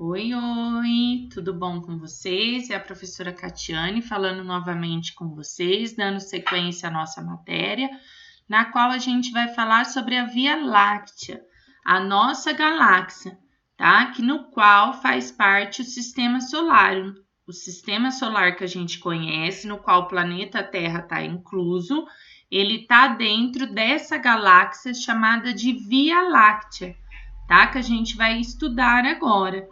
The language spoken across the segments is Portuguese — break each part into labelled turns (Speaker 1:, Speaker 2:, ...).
Speaker 1: Oi, oi, tudo bom com vocês? É a professora Catiane falando novamente com vocês, dando sequência à nossa matéria, na qual a gente vai falar sobre a Via Láctea, a nossa galáxia, tá? Que no qual faz parte o Sistema Solar, o Sistema Solar que a gente conhece, no qual o planeta Terra está incluso, ele está dentro dessa galáxia chamada de Via Láctea, tá? Que a gente vai estudar agora.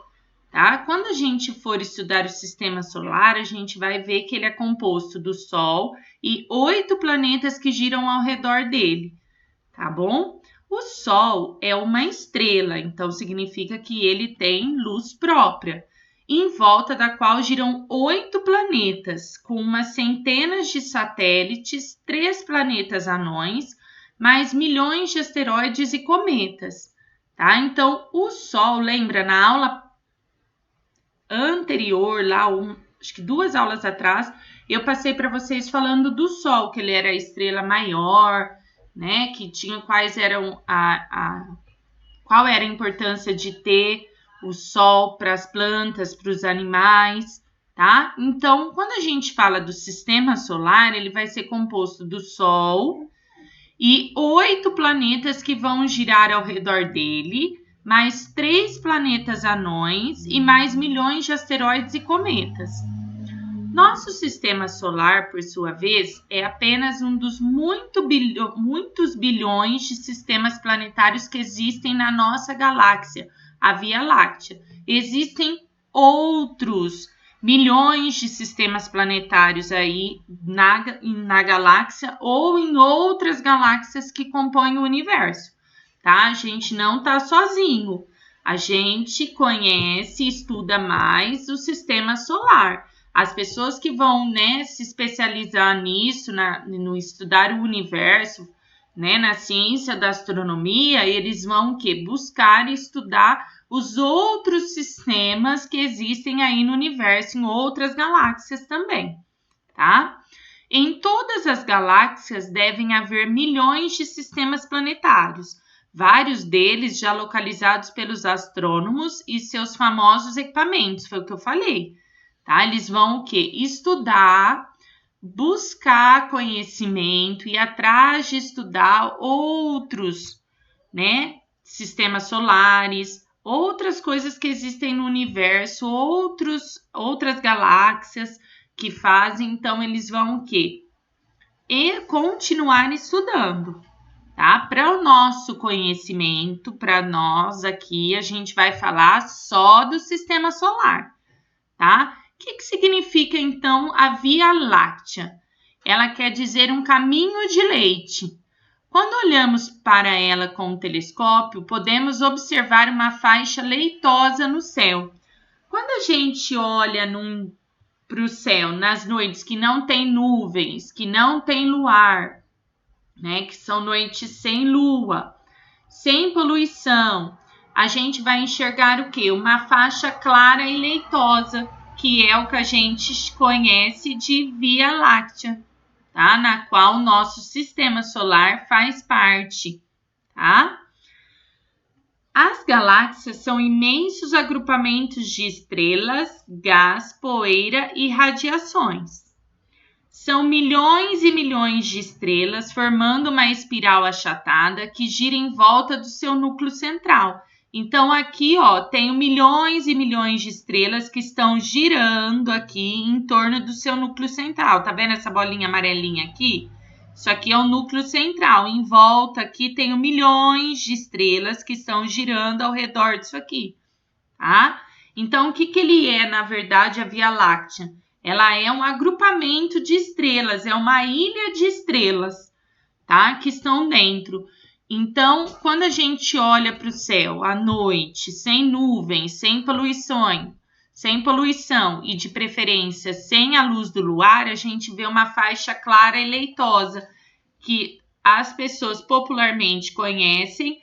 Speaker 1: Tá? Quando a gente for estudar o sistema solar, a gente vai ver que ele é composto do Sol e 8 planetas que giram ao redor dele, tá bom? O Sol é uma estrela, então significa que ele tem luz própria, em volta da qual giram 8 planetas, com umas centenas de satélites, 3 planetas anões, mais milhões de asteroides e cometas, tá? Então, o Sol, lembra na aula anterior, lá, acho que 2 aulas atrás, eu passei para vocês falando do Sol, que ele era a estrela maior, né? Que tinha quais eram qual era a importância de ter o Sol para as plantas, para os animais, tá? Então, quando a gente fala do sistema solar, ele vai ser composto do Sol e 8 planetas que vão girar ao redor dele, mais 3 planetas anões e mais milhões de asteroides e cometas. Nosso sistema solar, por sua vez, é apenas um dos muitos bilhões de sistemas planetários que existem na nossa galáxia, a Via Láctea. Existem outros milhões de sistemas planetários aí na galáxia ou em outras galáxias que compõem o universo, tá? A gente não está sozinho. A gente conhece e estuda mais o sistema solar. As pessoas que vão, né, se especializar nisso, no estudar o universo, né, na ciência da astronomia, eles vão buscar e estudar os outros sistemas que existem aí no universo, em outras galáxias também, tá? Em todas as galáxias devem haver milhões de sistemas planetários, vários deles já localizados pelos astrônomos e seus famosos equipamentos, foi o que eu falei, tá? Eles vão estudar, buscar conhecimento e atrás de estudar outros, né, sistemas solares, outras coisas que existem no universo, outras galáxias que fazem, então eles vão e continuar estudando, tá? Para o nosso conhecimento, para nós aqui, a gente vai falar só do sistema solar, tá? O que significa, então, a Via Láctea? Ela quer dizer um caminho de leite. Quando olhamos para ela com o telescópio, podemos observar uma faixa leitosa no céu. Quando a gente olha para o céu nas noites que não tem nuvens, que não tem luar, né, que são noites sem lua, sem poluição, a gente vai enxergar o quê? Uma faixa clara e leitosa, que é o que a gente conhece de Via Láctea, tá? Na qual o nosso sistema solar faz parte, tá? As galáxias são imensos agrupamentos de estrelas, gás, poeira e radiações. São milhões e milhões de estrelas formando uma espiral achatada que gira em volta do seu núcleo central. Então, aqui, tem milhões e milhões de estrelas que estão girando aqui em torno do seu núcleo central. Tá vendo essa bolinha amarelinha aqui? Isso aqui é o núcleo central. Em volta aqui tem milhões de estrelas que estão girando ao redor disso aqui, tá? Então, o que ele é, na verdade, a Via Láctea? Ela é um agrupamento de estrelas, é uma ilha de estrelas, tá? Que estão dentro. Então, quando a gente olha para o céu à noite, sem nuvens, sem poluição e de preferência sem a luz do luar, a gente vê uma faixa clara e leitosa, que as pessoas popularmente conhecem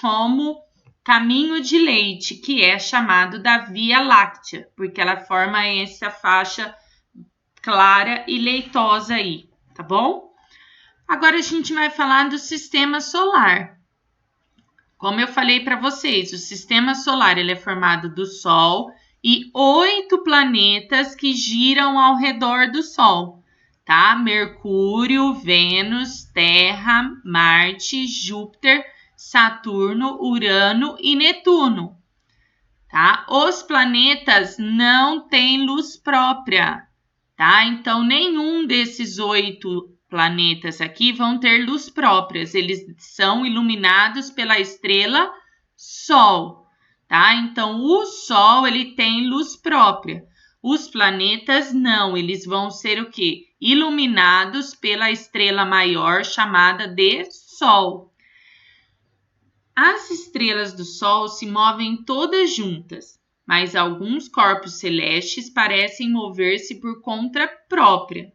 Speaker 1: como caminho de leite, que é chamado da Via Láctea, porque ela forma essa faixa clara e leitosa aí, tá bom? Agora a gente vai falar do sistema solar. como eu falei para vocês, o sistema solar ele é formado do Sol e 8 planetas que giram ao redor do Sol, tá? Mercúrio, Vênus, Terra, Marte, Júpiter, Saturno, Urano e Netuno, tá? Os planetas não têm luz própria, tá? Então, nenhum desses 8 planetas aqui vão ter luz próprias. Eles são iluminados pela estrela Sol, tá? Então, o Sol, ele tem luz própria. Os planetas não, eles vão ser o quê? Iluminados pela estrela maior chamada de Sol. As estrelas do Sol se movem todas juntas, mas alguns corpos celestes parecem mover-se por conta própria.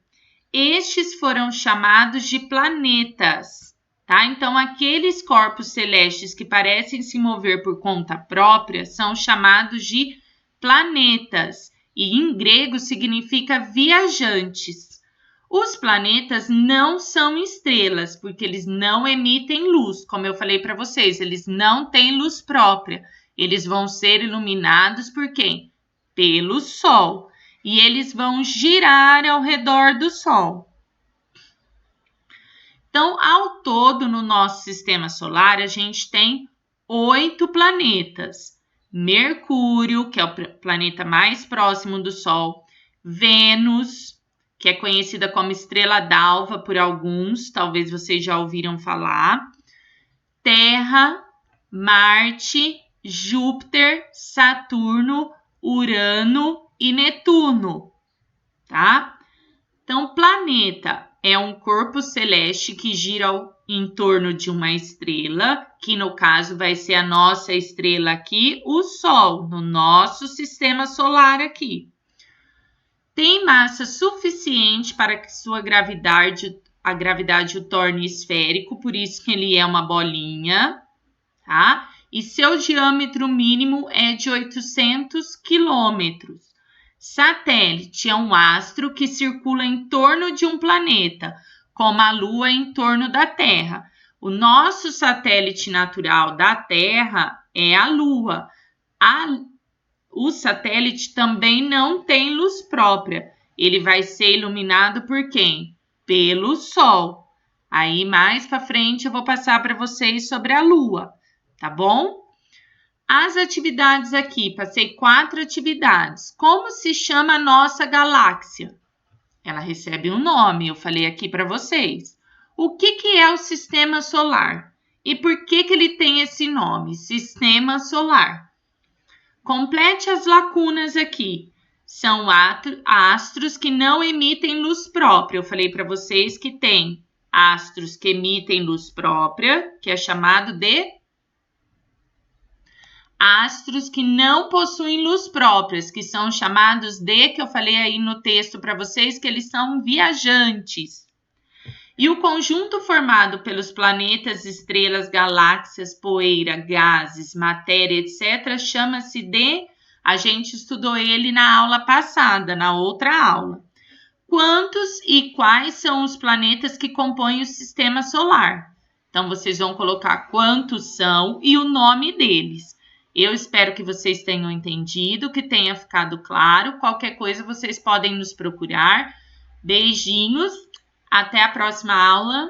Speaker 1: Estes foram chamados de planetas, tá? Então, aqueles corpos celestes que parecem se mover por conta própria são chamados de planetas, e em grego significa viajantes. Os planetas não são estrelas, porque eles não emitem luz, como eu falei para vocês, eles não têm luz própria. Eles vão ser iluminados por quem? Pelo Sol. E eles vão girar ao redor do Sol. Então, ao todo, no nosso sistema solar, a gente tem 8 planetas. Mercúrio, que é o planeta mais próximo do Sol. Vênus, que é conhecida como estrela d'alva por alguns, talvez vocês já ouviram falar. Terra, Marte, Júpiter, Saturno, Urano e Netuno, tá? Então, planeta é um corpo celeste que gira em torno de uma estrela, que no caso vai ser a nossa estrela aqui, o Sol, no nosso sistema solar aqui. Tem massa suficiente para que a gravidade o torne esférico, por isso que ele é uma bolinha, tá? E seu diâmetro mínimo é de 800 quilômetros. Satélite é um astro que circula em torno de um planeta, como a Lua em torno da Terra. O nosso satélite natural da Terra é a Lua. O satélite também não tem luz própria. Ele vai ser iluminado por quem? Pelo Sol. Aí, mais para frente, eu vou passar para vocês sobre a Lua, tá bom? As atividades aqui, passei 4 atividades. Como se chama a nossa galáxia? Ela recebe um nome, eu falei aqui para vocês. O que é o sistema solar? E por que ele tem esse nome, sistema solar? Complete as lacunas aqui. São astros que não emitem luz própria. Eu falei para vocês que tem astros que emitem luz própria, que é chamado de astros que não possuem luz próprias, que são chamados de, que eu falei aí no texto para vocês, que eles são viajantes. E o conjunto formado pelos planetas, estrelas, galáxias, poeira, gases, matéria, etc., chama-se de... A gente estudou ele na aula passada, na outra aula. Quantos e quais são os planetas que compõem o sistema solar? Então, vocês vão colocar quantos são e o nome deles. Eu espero que vocês tenham entendido, que tenha ficado claro. Qualquer coisa, vocês podem nos procurar. Beijinhos. Até a próxima aula.